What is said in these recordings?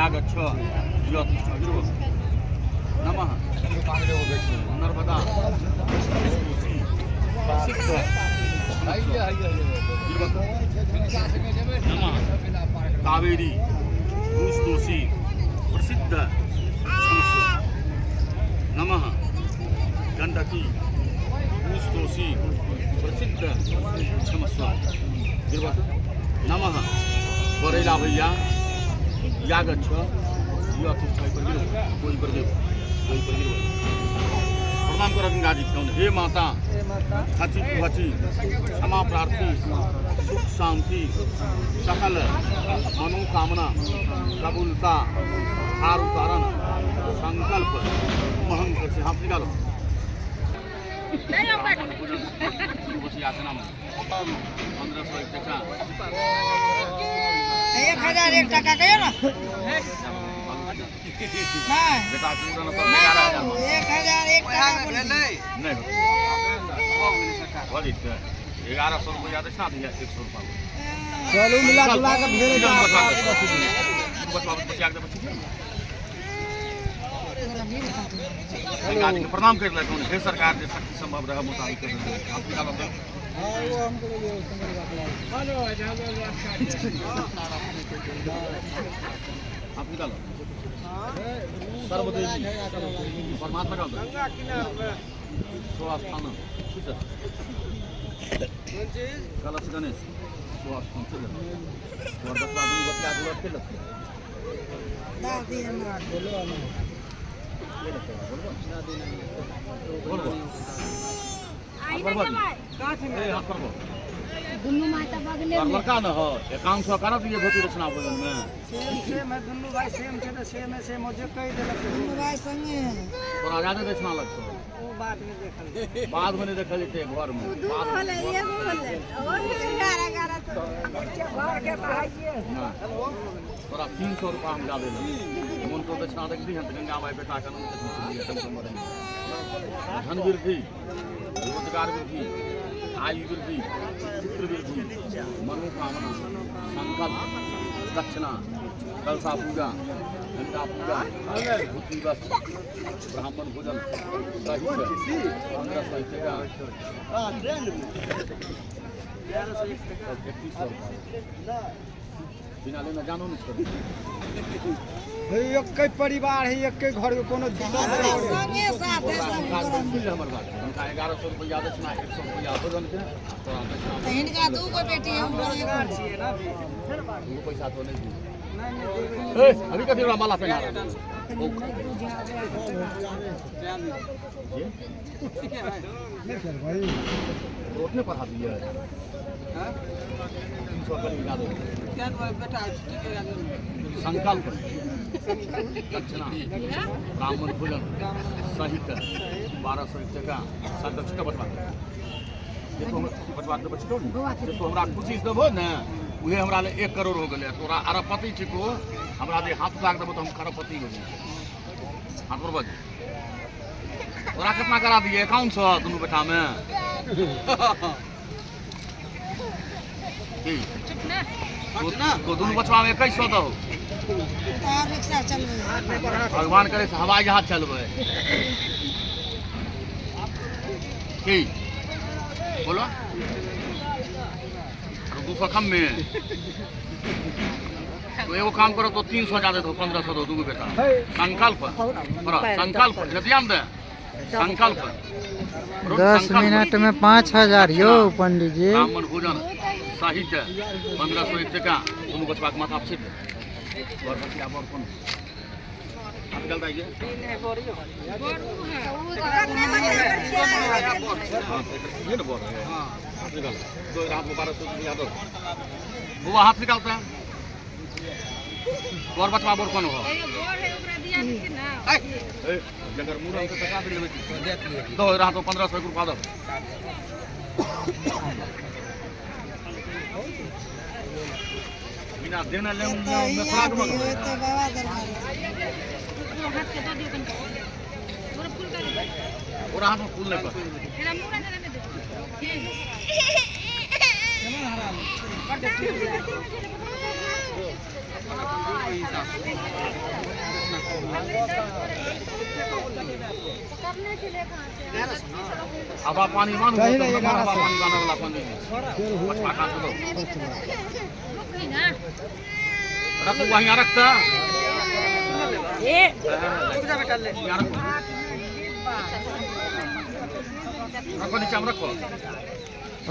यागच्छ नमः नर्मदा नमः कावेरी भूषदोषी प्रसिद्ध क्षमस्व नमः गंडकी भूषदोषी प्रसिद्ध क्षमस्व नमः बरेला भैया यागच्छ प्रणाम कर गंगाजी हे माता हची कुहची क्षमा प्रार्थी सुख शांति सकल मनोकामना कबूलता हार उतारण संकल्प महंकर से हाथ निकालो 1001 টাকা কইও না बेटा 1001 টাকা बोले नहीं 1100 रुपया दे साथ 100 रुपया चलो मिला जुला कर ढेर प्रणाम कर ले हे सरकार जे शक्ति संभव रहे मुताबिक कर आप निकालो तो आप निकालो सर्वदेवी परमात्मा का गंगा किनारे पे स्वास्थान शुद्ध कलश गणेश स्वास्थान शुद्ध और बच्चा भी बच्चा गुलाब के लगते दादी ना बोलो बोलो आई ना का छे हाथ करबो दुन्नु माता बगले और लड़का न हो 100 करत ये भोती रचना बगल में सेम है दुन्नु भाई सेम छे तो सेम है सेम मुझे कह देलक दुन्नु भाई संगे तोरा ज्यादा रचना लगतो वो बात में देखल बाद में देखल जेते घर में बाद बोले एगो बोले और 11 तो बाहर के भाईए तोरा 300 रुपया हम ज्यादा ले मन तो दक्षिणा देख दी गंगा माई बेटा का नाम धन वृद्धि रोजगार वृद्धि आयु वृद्धि पुत्र वृद्धि मनोकामना संकल्प दक्षिणा कलसा पूजा गंगा पूजा भूति वस्त्र ब्राह्मण भोजन सहित 1500 का 3100 बिना लेना जानो नहीं एक परिवार है एक घर के कोनो संगे साथ है सब हमर बात उनका 1100 रुपया दक्षिणा 100 रुपया भोजन के तोरा दक्षिणा इनका दू गो बेटी हम रोजगार छिए ना वो पैसा तो नहीं दी नहीं अभी कथी वाला माला पहना भाई रोटने पढ़ा दिया हां 300 का निकाल दो क्या बेटा संकल्प दक्षिणा ब्राह्मण भोजन सहित 1200 का संकल्प का बटवा देखो बटवा दे बचतो देखो हमरा खुशी से देबो ना उहे हमरा ले 1 करोड़ हो गेले तोरा अरबपति छिको हमरा दे हाथ लाग देबो तो हम करोड़पति हो जेबो हाथ पर बज तोरा कितना करा दिए 5100 दोनों बेटा में तो दोनों बचवा में 2100 दो रिक्शा चल भगवान करे से हवाई जहाज चलबे की बोलो 200 कम में तो एगो काम करो तो 300 ज्यादा दो 1500 दो दूगो बेटा संकल्प संकल्प ध्यान दे संकल्प 10 मिनट में 5000 यो पंडित जी ब्राह्मण भोजन साहित्य 1501 टका दोनों बचवा के माथा पे और बचिया और कौन आप चल जाइए ये ना बोल हां हाथ निकाल दो रात में 1200 रुपया दो वो हाथ निकालता है और बचवा बोर कौन हो बोर है ओकरा दिया कि ना ए जगर मुरा के टका दे दो रात में 1500 रुपया दो बिना देना ले मैं खराब मत तो बाबा दरबार हाथ के दो दियो कन पूरा फूल कर और हाथ में फूल नहीं पर मेरा मुंह ना दे केना हराम करने के लिए कहाँ से अब आप पानी मानो पानी माने वाला पानी पछवा खा दो रुकी ना रखो वहीं रखता ये रखो नीचे में रखो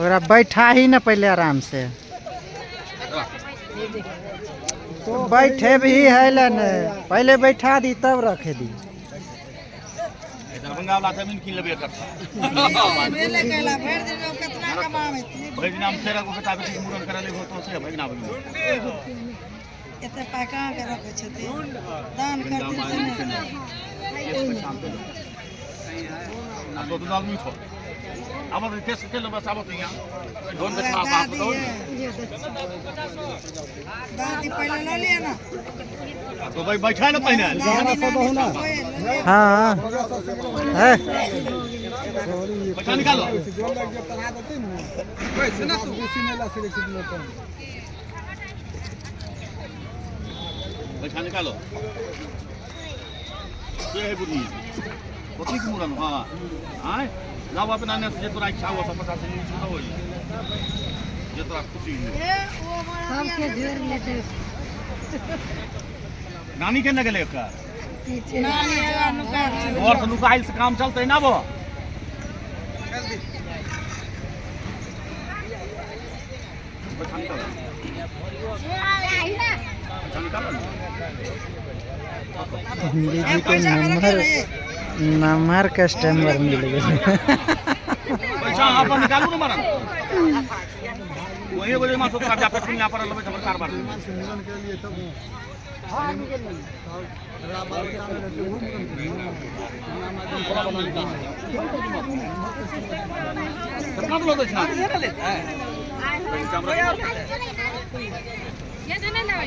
और बैठा ही ना पहले आराम से तो बैठे भी है लन पहले बैठा दी तब रखे दी दरभंगा वाला जमीन की लेबे करता मेले कैला भर दिन में कितना कमावे भाई नाम तेरा को बता बेटी मुरन करा ले तो से भाई नाम एते पाका के रखे छथि दान कर दिन से ना तो दुनाल नहीं छो अब केस के लो बस अब तो यहां दोन के मां बाप दो दादी पहले ले लिया ना तो भाई बैठा ना पहले हाँ है बैठा निकालो बैठा निकालो ये है बुद्धि होती की मुरन हां हां लाओ अपना ने जे तोरा इच्छा हो 50 से नीचे हो जे तोरा खुशी है सबके ढेर लेते नानी के न गेले का नानी जो अनुकार और से लुकाइल से काम चलते ना वो जी के नंबर कस्टमर मिल गए पैसा अपन निकालू ना मारा वही बोले मां तो जा पे यहां पर लबे खबर कारबार कितना बोलो तो छा ये देने लगा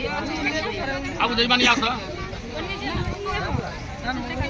अब जयमानी आता ये